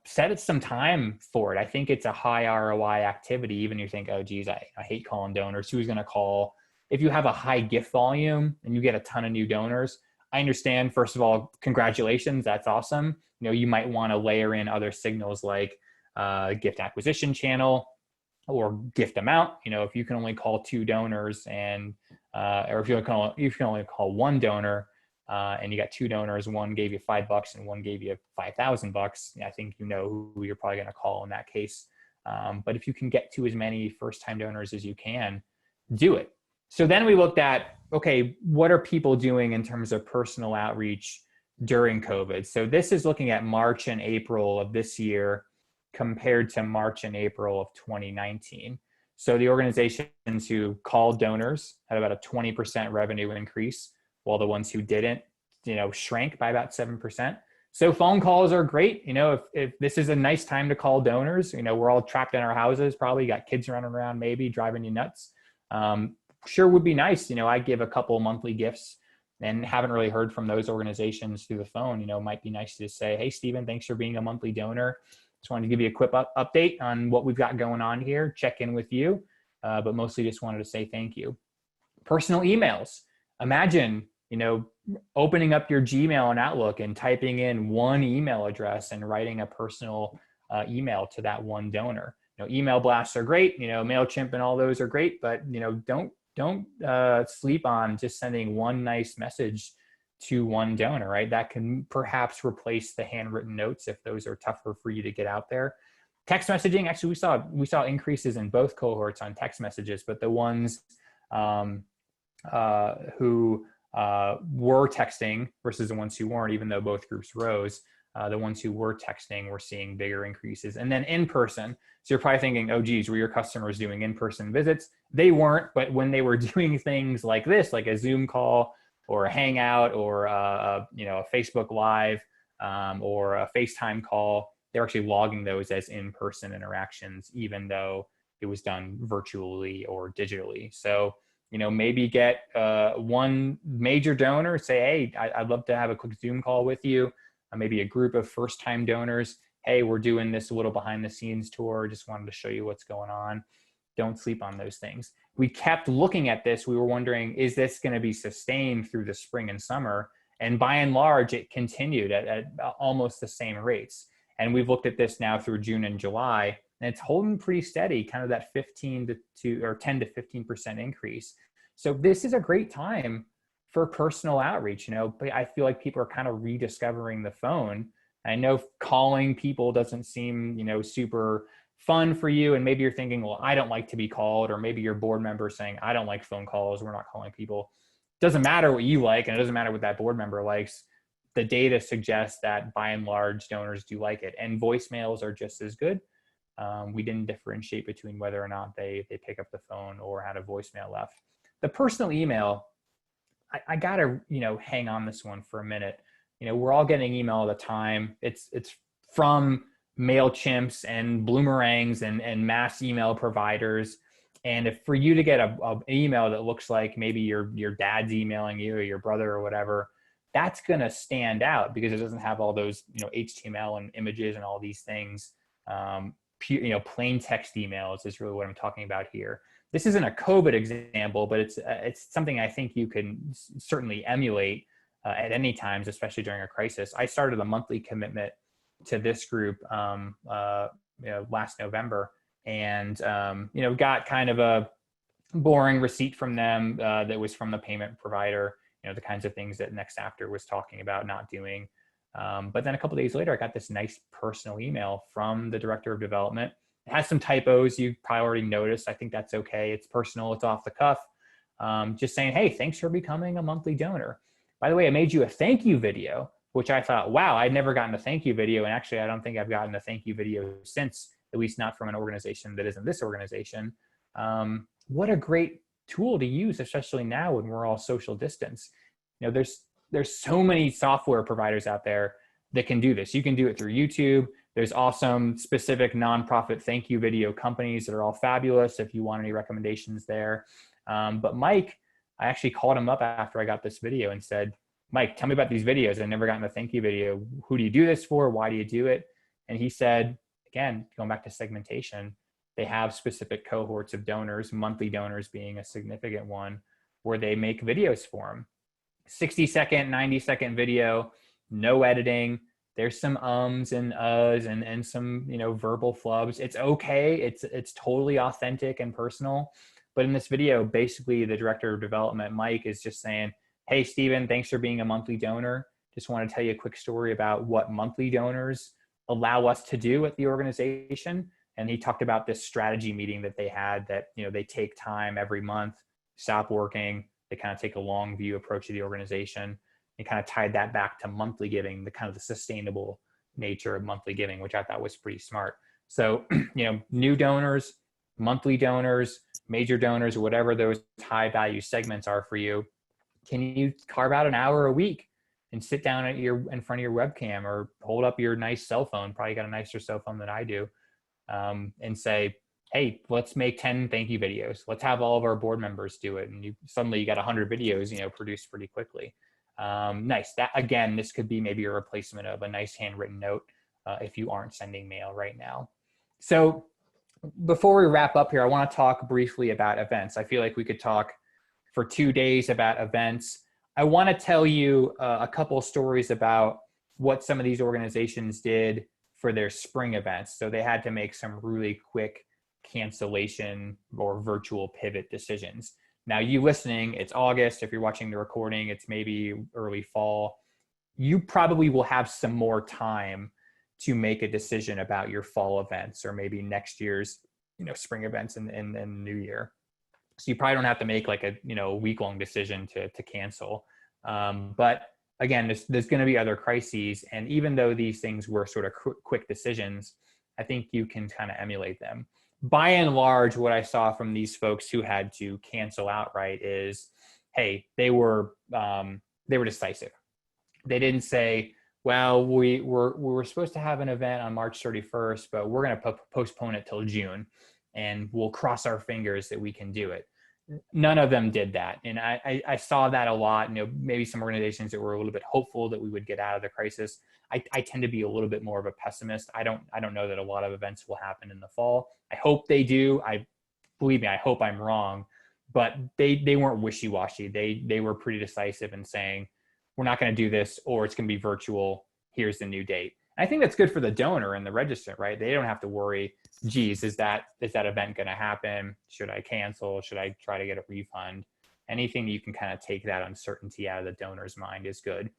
S2: set it some time for it. I think it's a high ROI activity. Even you think, oh geez, I hate calling donors. Who's going to call? If you have a high gift volume and you get a ton of new donors, I understand, first of all, congratulations. That's awesome. You might want to layer in other signals like gift acquisition channel or gift amount. If you can only call 2 donors or if you can only call 1 donor, and you got 2 donors, one gave you $5 and one gave you $5,000, I think who you're probably going to call in that case. But if you can get to as many first-time donors as you can, do it. So then we looked at, okay, what are people doing in terms of personal outreach during COVID? So this is looking at March and April of this year compared to March and April of 2019. So the organizations who called donors had about a 20% revenue increase, while the ones who didn't, shrank by about 7%. So phone calls are great. If this is a nice time to call donors, we're all trapped in our houses, probably got kids running around, maybe driving you nuts. Sure would be nice. I give a couple monthly gifts and haven't really heard from those organizations through the phone. It might be nice to say, hey, Steven, thanks for being a monthly donor. Just wanted to give you a quick update on what we've got going on here, check in with you, but mostly just wanted to say thank you. Personal emails. Imagine, opening up your Gmail and Outlook and typing in one email address and writing a personal email to that one donor. Email blasts are great. MailChimp and all those are great, but don't sleep on just sending one nice message to one donor, right? That can perhaps replace the handwritten notes if those are tougher for you to get out there. Text messaging, actually, we saw increases in both cohorts on text messages, but the ones who were texting versus the ones who weren't, even though both groups rose, the ones who were texting were seeing bigger increases. And then in person, so you're probably thinking, oh geez, were your customers doing in-person visits? They weren't, but when they were doing things like this, like a Zoom call or a Hangout or a Facebook Live or a FaceTime call, they're actually logging those as in-person interactions, even though it was done virtually or digitally. So maybe get one major donor, say, hey, I'd love to have a quick Zoom call with you. Maybe a group of first-time donors. Hey, we're doing this a little behind-the-scenes tour. Just wanted to show you what's going on. Don't sleep on those things. We kept looking at this. We were wondering, is this going to be sustained through the spring and summer? And by and large, it continued at almost the same rates. And we've looked at this now through June and July, and it's holding pretty steady, kind of that 10 to 15% increase. So this is a great time for personal outreach. But I feel like people are kind of rediscovering the phone. I know calling people doesn't seem, super fun for you. And maybe you're thinking, well, I don't like to be called, or maybe your board member is saying, I don't like phone calls. We're not calling people. Doesn't matter what you like, and it doesn't matter what that board member likes. The data suggests that by and large donors do like it, and voicemails are just as good. We didn't differentiate between whether or not they pick up the phone or had a voicemail left. The personal email, I gotta, hang on this one for a minute. We're all getting email all the time. It's from MailChimps and Bloomerangs and mass email providers. And if for you to get an email that looks like maybe your dad's emailing you or your brother or whatever, that's gonna stand out because it doesn't have all those, HTML and images and all these things. Plain text emails is really what I'm talking about here. This isn't a COVID example, but it's something I think you can certainly emulate at any times, especially during a crisis. I started a monthly commitment to this group last November, and got kind of a boring receipt from them that was from the payment provider. The kinds of things that Next After was talking about not doing. But then a couple of days later, I got this nice personal email from the director of development. It has some typos you probably already noticed. I think that's okay. It's personal. It's off the cuff. Just saying, hey, thanks for becoming a monthly donor. By the way, I made you a thank you video, which I thought, wow, I'd never gotten a thank you video. And actually, I don't think I've gotten a thank you video since, at least not from an organization that isn't this organization. What a great tool to use, especially now when we're all social distance. There's so many software providers out there that can do this. You can do it through YouTube. There's awesome specific nonprofit thank you video companies that are all fabulous if you want any recommendations there. But Mike, I actually called him up after I got this video and said, Mike, tell me about these videos. I've never gotten a thank you video. Who do you do this for? Why do you do it? And he said, again, going back to segmentation, they have specific cohorts of donors, monthly donors being a significant one, where they make videos for them. 60-second, 90-second video, no editing. There's some ums and uhs and some, verbal flubs. It's okay. It's totally authentic and personal. But in this video, basically the director of development, Mike, is just saying, hey, Steven, thanks for being a monthly donor. Just want to tell you a quick story about what monthly donors allow us to do at the organization. And he talked about this strategy meeting that they had that, they take time every month, stop working. They kind of take a long view approach to the organization, and kind of tied that back to monthly giving, the kind of the sustainable nature of monthly giving, which I thought was pretty smart. So, new donors, monthly donors, major donors, or whatever those high value segments are for you, can you carve out an hour a week and sit down in front of your webcam or hold up your nice cell phone. Probably got a nicer cell phone than I do. And say, hey, let's make 10 thank you videos. Let's have all of our board members do it. And suddenly you got 100 videos, produced pretty quickly. Nice. That, again, this could be maybe a replacement of a nice handwritten note if you aren't sending mail right now. So before we wrap up here, I want to talk briefly about events. I feel like we could talk for 2 days about events. I want to tell you a couple of stories about what some of these organizations did for their spring events. So they had to make some really quick cancellation or virtual pivot decisions. Now, you listening, it's August. If you're watching the recording, it's maybe early fall. You probably will have some more time to make a decision about your fall events or maybe next year's, spring events in the new year. So you probably don't have to make like a week-long decision to cancel. But again, there's going to be other crises, and even though these things were sort of quick decisions, I think you can kind of emulate them. By and large, what I saw from these folks who had to cancel outright is, hey, they were decisive. They didn't say, well, we were supposed to have an event on March 31st, but we're going to postpone it till June, and we'll cross our fingers that we can do it. None of them did that. And I saw that a lot. Maybe some organizations that were a little bit hopeful that we would get out of the crisis. I tend to be a little bit more of a pessimist. I don't know that a lot of events will happen in the fall. I hope they do. Believe me, I hope I'm wrong, but they weren't wishy-washy. They were pretty decisive in saying, we're not going to do this, or it's going to be virtual. Here's the new date. I think that's good for the donor and the registrant, right? They don't have to worry, geez, is that event going to happen? Should I cancel? Should I try to get a refund? Anything you can kind of take that uncertainty out of the donor's mind is good.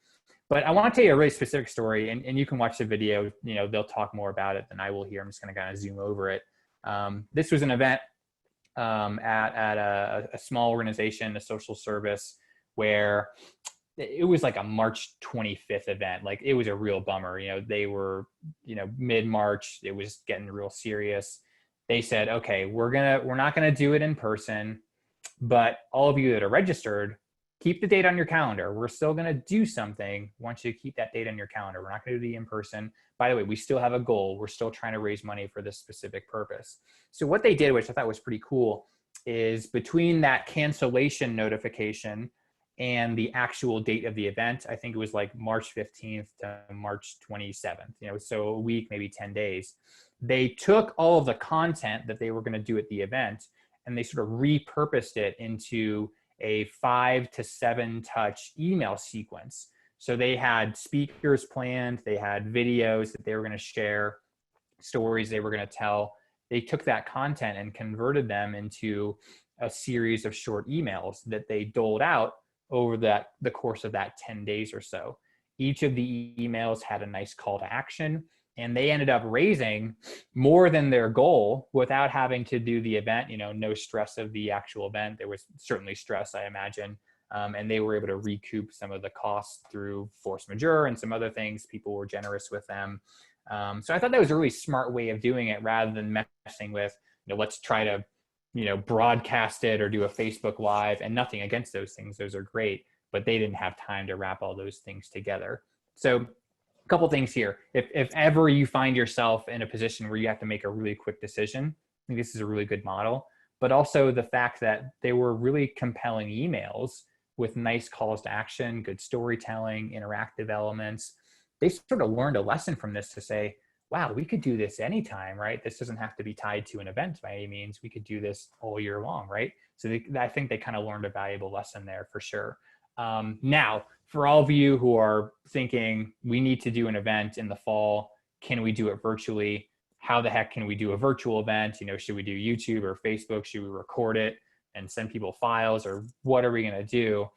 S2: But I want to tell you a really specific story, and you can watch the video. They'll talk more about it than I will here. I'm just going to kind of zoom over it. This was an event at a small organization, a social service, where it was like a March 25th event. Like, it was a real bummer. They were, mid-March, it was getting real serious. They said, okay, we're not going to do it in person, but all of you that are registered, keep the date on your calendar. We're still going to do something. I want you to keep that date on your calendar. We're not going to do the in-person. By the way, we still have a goal. We're still trying to raise money for this specific purpose. So what they did, which I thought was pretty cool, is between that cancellation notification and the actual date of the event, I think it was like March 15th to March 27th, so a week, maybe 10 days. They took all of the content that they were going to do at the event, and they sort of repurposed it into a 5 to 7 touch email sequence. So they had speakers planned, they had videos that they were going to share, stories they were going to tell. They took that content and converted them into a series of short emails that they doled out over the course of that 10 days or so. Each of the emails had a nice call to action, and they ended up raising more than their goal without having to do the event. No stress of the actual event. There was certainly stress, I imagine, and they were able to recoup some of the costs through force majeure and some other things. People were generous with them. So I thought that was a really smart way of doing it, rather than messing with, let's try to broadcast it or do a Facebook Live. And nothing against those things. Those are great, but they didn't have time to wrap all those things together. So a couple things here. If ever you find yourself in a position where you have to make a really quick decision, I think this is a really good model. But also the fact that they were really compelling emails with nice calls to action, good storytelling, interactive elements. They sort of learned a lesson from this to say, wow, we could do this anytime, right? This doesn't have to be tied to an event by any means. We could do this all year long, right? So I think they kind of learned a valuable lesson there for sure. Now, for all of you who are thinking we need to do an event in the fall, can we do it virtually? How the heck can we do a virtual event? Should we do YouTube or Facebook? Should we record it and send people files, or what are we going to do?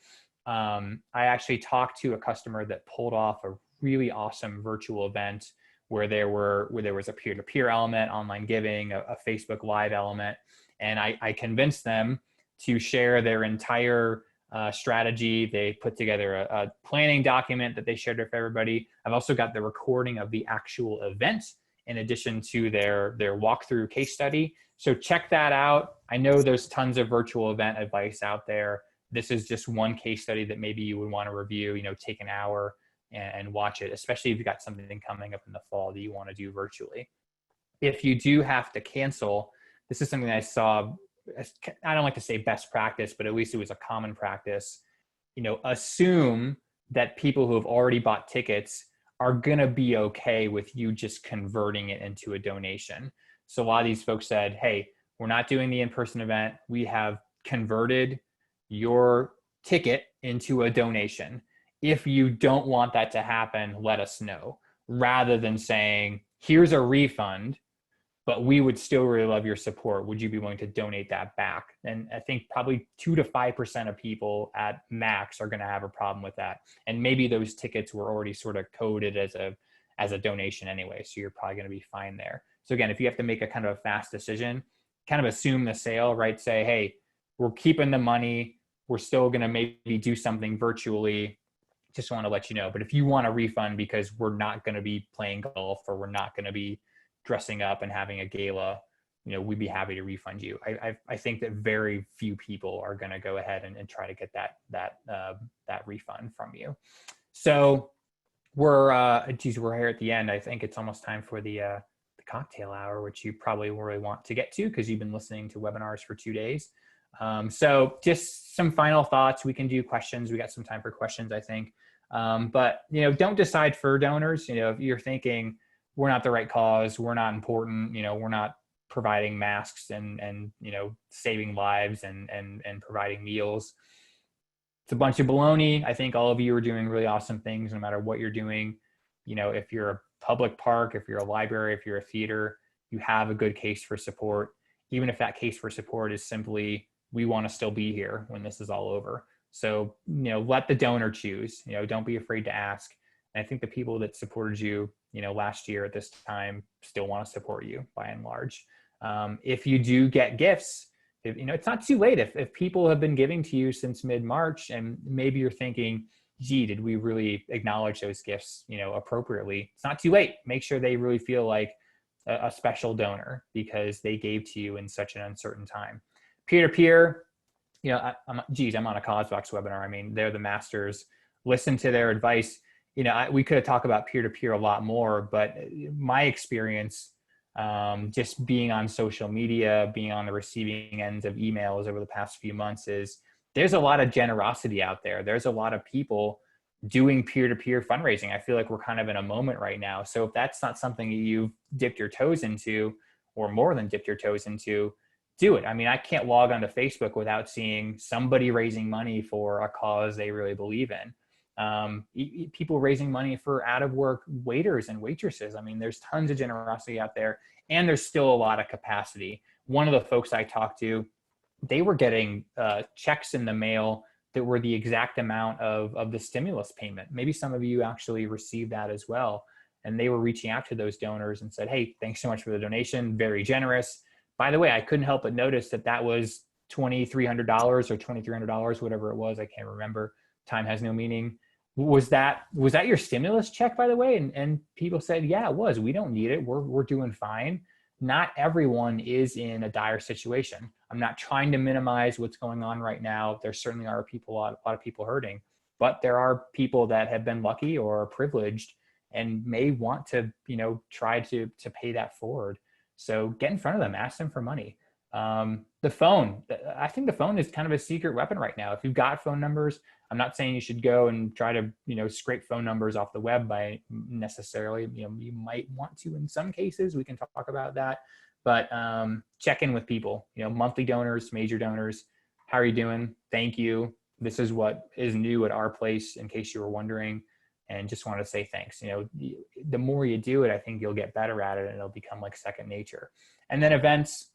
S2: I actually talked to a customer that pulled off a really awesome virtual event where there was a peer-to-peer element, online giving, a Facebook Live element. And I convinced them to share their entire strategy. They put together a planning document that they shared with everybody. I've also got the recording of the actual event in addition to their walkthrough case study. So check that out. I know there's tons of virtual event advice out there. This is just one case study that maybe you would want to review, take an hour. and watch it, especially if you've got something coming up in the fall that you want to do virtually. If you do have to cancel, this is something that I saw, I don't like to say best practice, but at least it was a common practice. Assume that people who have already bought tickets are going to be okay with you just converting it into a donation. So a lot of these folks said, hey, we're not doing the in-person event. We have converted your ticket into a donation. If you don't want that to happen, let us know, rather than saying, here's a refund, but we would still really love your support. Would you be willing to donate that back? And I think probably 2 to 5% of people at max are going to have a problem with that. And maybe those tickets were already sort of coded as a donation anyway. So you're probably going to be fine there. So again, if you have to make a kind of a fast decision, kind of assume the sale, right? Say, hey, we're keeping the money. We're still going to maybe do something virtually. Just want to let you know. But if you want a refund because we're not going to be playing golf or we're not going to be dressing up and having a gala, we'd be happy to refund you. I think that very few people are going to go ahead and try to get that refund from you. So we're here at the end. I think it's almost time for the cocktail hour, which you probably really want to get to because you've been listening to webinars for 2 days. So just some final thoughts. We can do questions. We got some time for questions, I think. But don't decide for donors. If you're thinking, we're not the right cause, we're not important, we're not providing masks and saving lives and providing meals, it's a bunch of baloney. I think all of you are doing really awesome things no matter what you're doing. If you're a public park, if you're a library, if you're a theater, you have a good case for support, even if that case for support is simply, we want to still be here when this is all over. So let the donor choose. Don't be afraid to ask. And I think the people that supported you last year at this time still want to support you by and large. If you do get gifts, it's not too late. If people have been giving to you since mid-March and maybe you're thinking, gee, did we really acknowledge those gifts, appropriately? It's not too late. Make sure they really feel like a special donor because they gave to you in such an uncertain time. Peer-to-peer, I'm on a CauseVox webinar. I mean, they're the masters. Listen to their advice. We could have talked about peer-to-peer a lot more, but my experience, just being on social media, being on the receiving ends of emails over the past few months is there's a lot of generosity out there. There's a lot of people doing peer-to-peer fundraising. I feel like we're kind of in a moment right now. So if that's not something you've dipped your toes into or more than dipped your toes into, do it. I mean, I can't log onto Facebook without seeing somebody raising money for a cause they really believe in. People raising money for out of work waiters and waitresses. I mean, there's tons of generosity out there and there's still a lot of capacity. One of the folks I talked to, they were getting checks in the mail that were the exact amount of the stimulus payment. Maybe some of you actually received that as well. And they were reaching out to those donors and said, hey, thanks so much for the donation. Very generous. By the way, I couldn't help but notice that was $2,300 or $2,300, whatever it was. I can't remember. Time has no meaning. Was that your stimulus check, by the way? And people said, yeah, it was. We don't need it. We're doing fine. Not everyone is in a dire situation. I'm not trying to minimize what's going on right now. There certainly are a lot of people hurting, but there are people that have been lucky or privileged and may want to, try to pay that forward. So get in front of them, ask them for money. The phone, I think the phone is kind of a secret weapon right now. If you've got phone numbers, I'm not saying you should go and try to, scrape phone numbers off the web by necessarily, you might want to in some cases. We can talk about that, but check in with people, monthly donors, major donors. How are you doing? Thank you. This is what is new at our place, in case you were wondering, and just want to say thanks. The more you do it, I think you'll get better at it and it'll become like second nature. And then events,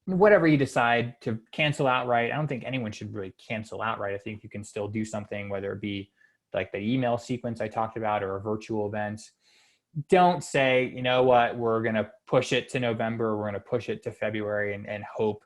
S2: whatever you decide to cancel outright, I don't think anyone should really cancel outright. I think you can still do something, whether it be like the email sequence I talked about or a virtual event. Don't say, you know what, we're going to push it to November, we're going to push it to February and hope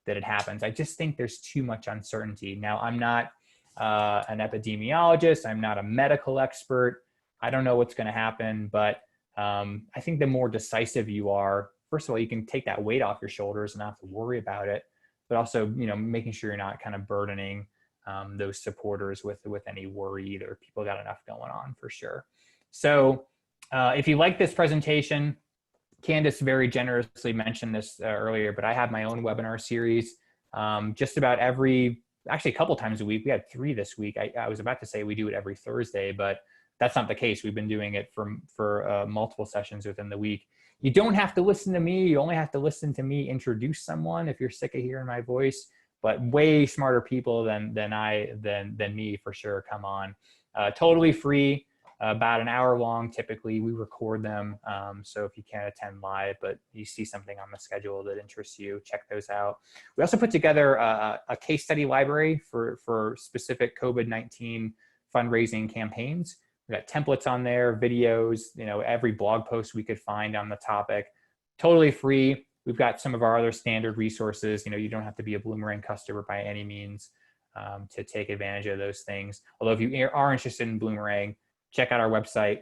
S2: that it happens. I just think there's too much uncertainty. Now, I'm not an epidemiologist. I'm not a medical expert. I don't know what's going to happen, but I think the more decisive you are, first of all, you can take that weight off your shoulders and not have to worry about it, but also, making sure you're not kind of burdening those supporters with any worry either. People got enough going on for sure. So if you like this presentation, Candace very generously mentioned this earlier, but I have my own webinar series just about actually a couple times a week. We had 3 this week. I was about to say we do it every Thursday, but that's not the case. We've been doing it for multiple sessions within the week. You don't have to listen to me. You only have to listen to me introduce someone if you're sick of hearing my voice. But way smarter people than me for sure come on. Totally free, about an hour long. Typically, we record them. So if you can't attend live, but you see something on the schedule that interests you, check those out. We also put together a case study library for specific COVID-19 fundraising campaigns. We got templates on there, videos, every blog post we could find on the topic, totally free. We've got some of our other standard resources. You don't have to be a Bloomerang customer by any means to take advantage of those things. Although if you are interested in Bloomerang, check out our website.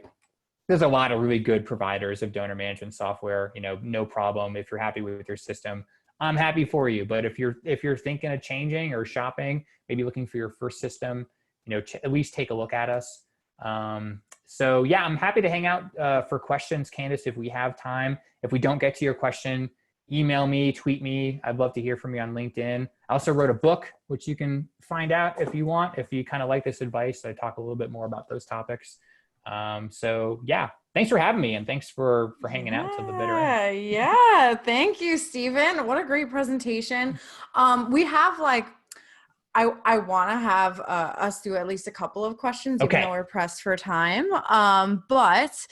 S2: There's a lot of really good providers of donor management software. No problem. If you're happy with your system, I'm happy for you. But if you're thinking of changing or shopping, maybe looking for your first system, at least take a look at us. So yeah, I'm happy to hang out for questions, Candace, if we have time. If we don't get to your question, email me, tweet me. I'd love to hear from you on LinkedIn. I also wrote a book, which you can find out if you want, if you kind of like this advice. I talk a little bit more about those topics. So yeah, thanks for having me, and thanks for hanging out till the bitter end.
S1: Yeah. Thank you, Steven. What a great presentation. We have I want to have us do at least a couple of questions, even though we're pressed for time. But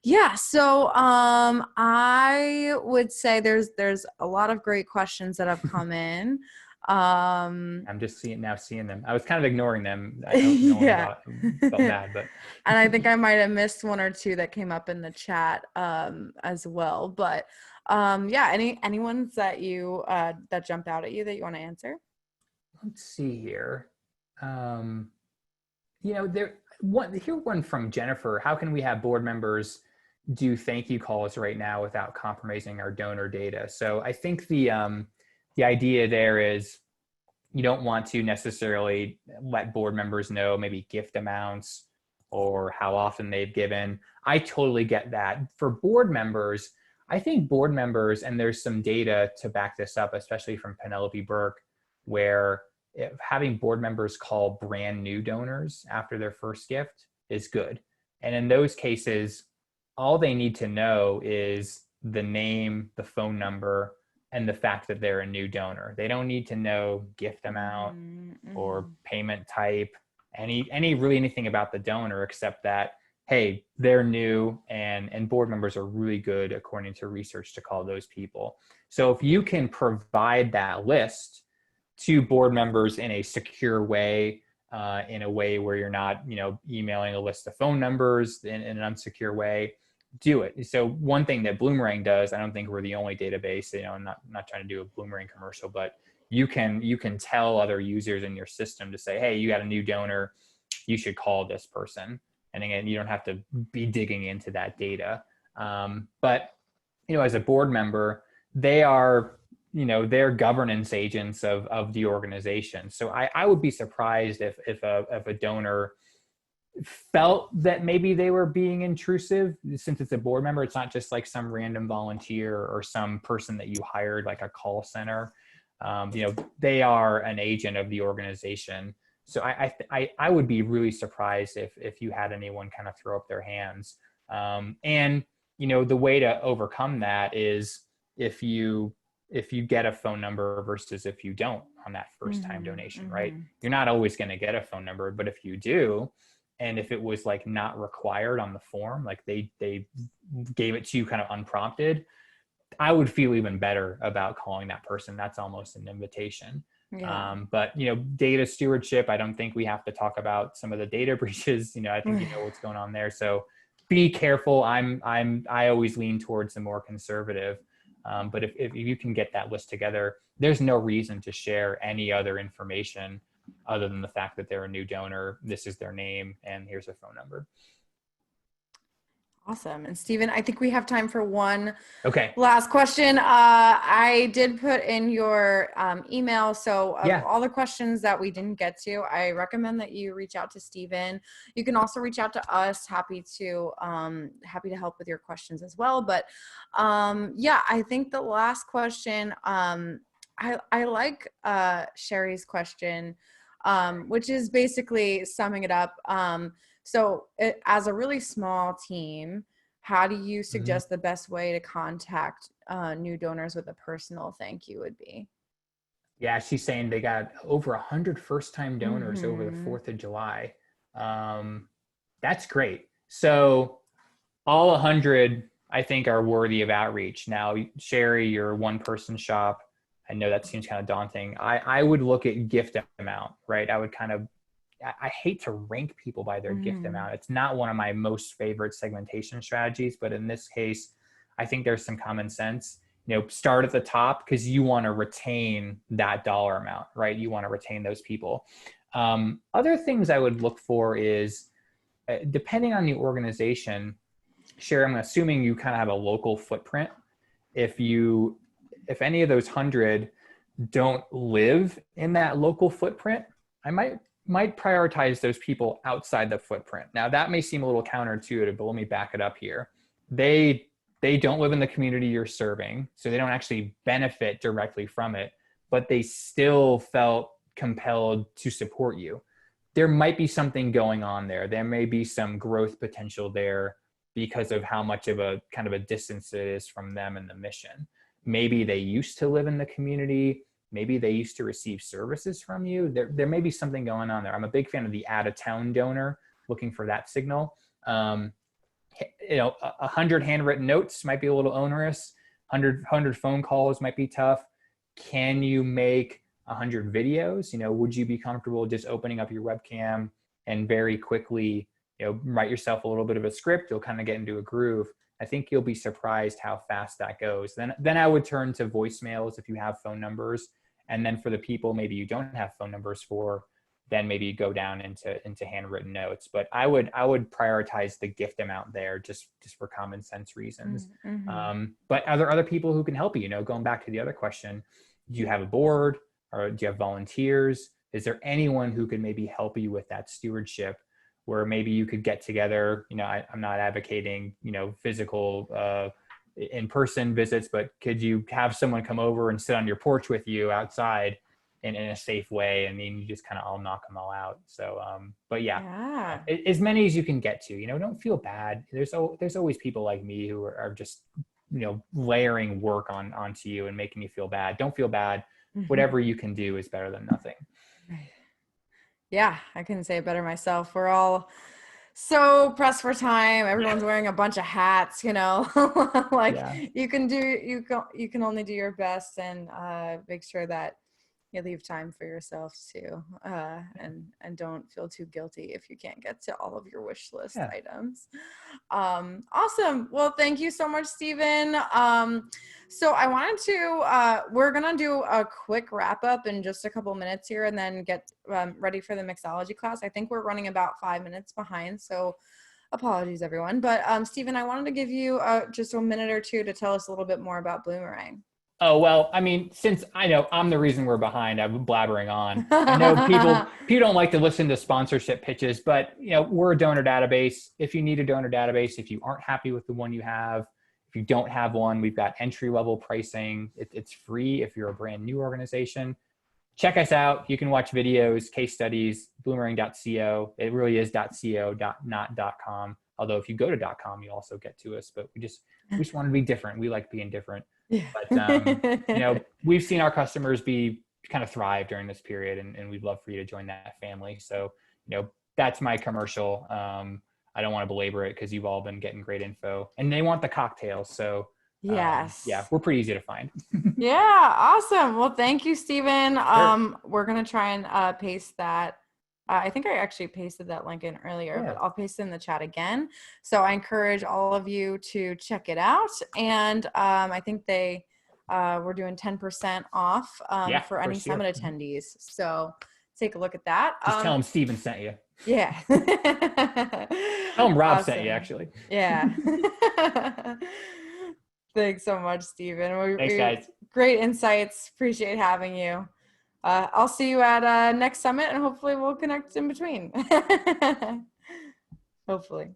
S1: yeah, so I would say there's a lot of great questions that have come in.
S2: I'm just seeing them. I was kind of ignoring them. I don't know felt bad, but
S1: and I think I might have missed 1 or 2 that came up in the chat as well. But yeah, anyone that you that jumped out at you that you want to answer?
S2: Let's see here. Here one from Jennifer. How can we have board members do thank you calls right now without compromising our donor data? So I think the idea there is you don't want to necessarily let board members know maybe gift amounts or how often they've given. I totally get that. For board members, I think board members, and there's some data to back this up, especially from Penelope Burke, where having board members call brand new donors after their first gift is good. And in those cases, all they need to know is the name, the phone number, and the fact that they're a new donor. They don't need to know gift amount or payment type, anything about the donor, except that, hey, they're new, and board members are really good, according to research, to call those people. So if you can provide that list to board members in a secure way, in a way where you're not, emailing a list of phone numbers in an unsecure way, do it. So one thing that Bloomerang does, I don't think we're the only database, I'm not trying to do a Bloomerang commercial, but you can tell other users in your system to say, hey, you got a new donor, you should call this person. And again, you don't have to be digging into that data. But, as a board member, they are, they're governance agents of the organization. So I would be surprised if a donor felt that maybe they were being intrusive. Since it's a board member, it's not just like some random volunteer or some person that you hired, like a call center. They are an agent of the organization. So I would be really surprised if you had anyone kind of throw up their hands. And the way to overcome that is if you get a phone number versus if you don't on that first time donation, right? You're not always going to get a phone number, but if you do, and if it was like not required on the form, like they gave it to you kind of unprompted, I would feel even better about calling that person. That's almost an invitation. Yeah. But data stewardship, I don't think we have to talk about some of the data breaches. I think what's going on there. So be careful. I always lean towards the more conservative. But if you can get that list together, there's no reason to share any other information other than the fact that they're a new donor. This is their name, and here's their phone number.
S1: Awesome. And Steven, I think we have time for one
S2: Okay.
S1: last question. I did put in your email. So of
S2: Yeah.
S1: all the questions that we didn't get to, I recommend that you reach out to Steven. You can also reach out to us. Happy to help with your questions as well. But yeah, I think the last question, I like Sherry's question, which is basically summing it up. As a really small team, how do you
S2: Mhm.
S1: suggest the best way to contact new donors with a personal thank you would be?
S2: Yeah, she's saying they got over 100 first-time donors over the
S1: Mm-hmm.
S2: 4th of July. Um, that's great. So all 100, I think, are worthy of outreach. Now, Sherry, you're a one-person shop. I know that seems kind of daunting. I would look at gift amount, right? I would kind of, I hate to rank people by their gift
S1: Mm-hmm.
S2: amount. It's not one of my most favorite segmentation strategies, but in this case, I think there's some common sense. Start at the top because you want to retain that dollar amount, right? You want to retain those people. Other things I would look for is, depending on the organization, Sherry, I'm assuming you kind of have a local footprint. If any of those 100 don't live in that local footprint, I might prioritize those people outside the footprint. Now that may seem a little counterintuitive, but let me back it up here. They don't live in the community you're serving, so they don't actually benefit directly from it, but they still felt compelled to support you. There might be something going on there. There may be some growth potential there because of how much of a kind of a distance it is from them and the mission. Maybe they used to live in the community. Maybe they used to receive services from you. There may be something going on there. I'm a big fan of the out of town donor, looking for that signal. 100 handwritten notes might be a little onerous. 100 phone calls might be tough. Can you make 100 videos? Would you be comfortable just opening up your webcam and very quickly, write yourself a little bit of a script? You'll kind of get into a groove. I think you'll be surprised how fast that goes. Then I would turn to voicemails if you have phone numbers. And then for the people maybe you don't have phone numbers for, then maybe go down into handwritten notes. But I would prioritize the gift amount there just for common sense reasons.
S1: Mm-hmm.
S2: But are there other people who can help you? Going back to the other question, do you have a board or do you have volunteers? Is there anyone who could maybe help you with that stewardship, where maybe you could get together? I'm not advocating, physical in-person visits, but could you have someone come over and sit on your porch with you outside in a safe way, and then you just kind of all knock them all out? So, but yeah,
S1: Yeah.
S2: as many as you can get to. Don't feel bad. There's always people like me who are just layering work onto you and making you feel bad. Don't feel bad.
S1: Mm-hmm.
S2: Whatever you can do is better than nothing.
S1: Right. Yeah, I couldn't say it better myself. We're all so pressed for time.
S2: Yeah.
S1: Everyone's wearing a bunch of hats, like
S2: Yeah.
S1: you can only do your best, and make sure that you leave time for yourself too, and don't feel too guilty if you can't get to all of your wish list
S2: Yeah.
S1: items. Awesome. Well, thank you so much, Steven. So I wanted to, we're gonna do a quick wrap up in just a couple minutes here, and then get ready for the mixology class. I think we're running about 5 minutes behind, so apologies everyone. But Steven, I wanted to give you just a minute or two to tell us a little bit more about Bloomerang.
S2: Oh, well, I mean, since I know I'm the reason we're behind, I'm blabbering on. I know people don't like to listen to sponsorship pitches, but we're a donor database. If you need a donor database, if you aren't happy with the one you have, if you don't have one, we've got entry level pricing. It's free if you're a brand new organization. Check us out. You can watch videos, case studies, bloomerang.co. It really is .co, not .com. Although if you go to .com, you also get to us. But we just want to be different. We like being different.
S1: Yeah.
S2: But we've seen our customers kind of thrive during this period, and we'd love for you to join that family. So that's my commercial. I don't want to belabor it because you've all been getting great info, and they want the cocktails. So yeah,
S1: Yes.
S2: we're pretty easy to find.
S1: Yeah, awesome. Well, thank you, Steven.
S2: Sure.
S1: We're gonna try and paste that. I think I actually pasted that link in earlier,
S2: Yeah.
S1: but I'll paste it in the chat again. So I encourage all of you to check it out. And I think they were doing 10% off
S2: Yeah,
S1: for any
S2: first year.
S1: summit attendees. So take a look at that.
S2: Just tell them Steven sent you.
S1: Yeah.
S2: Tell them Rob sent you,
S1: Awesome.
S2: actually.
S1: Yeah. Thanks so much, Steven.
S2: Thanks, guys.
S1: Great insights. Appreciate having you. I'll see you at next summit, and hopefully we'll connect in between. Hopefully.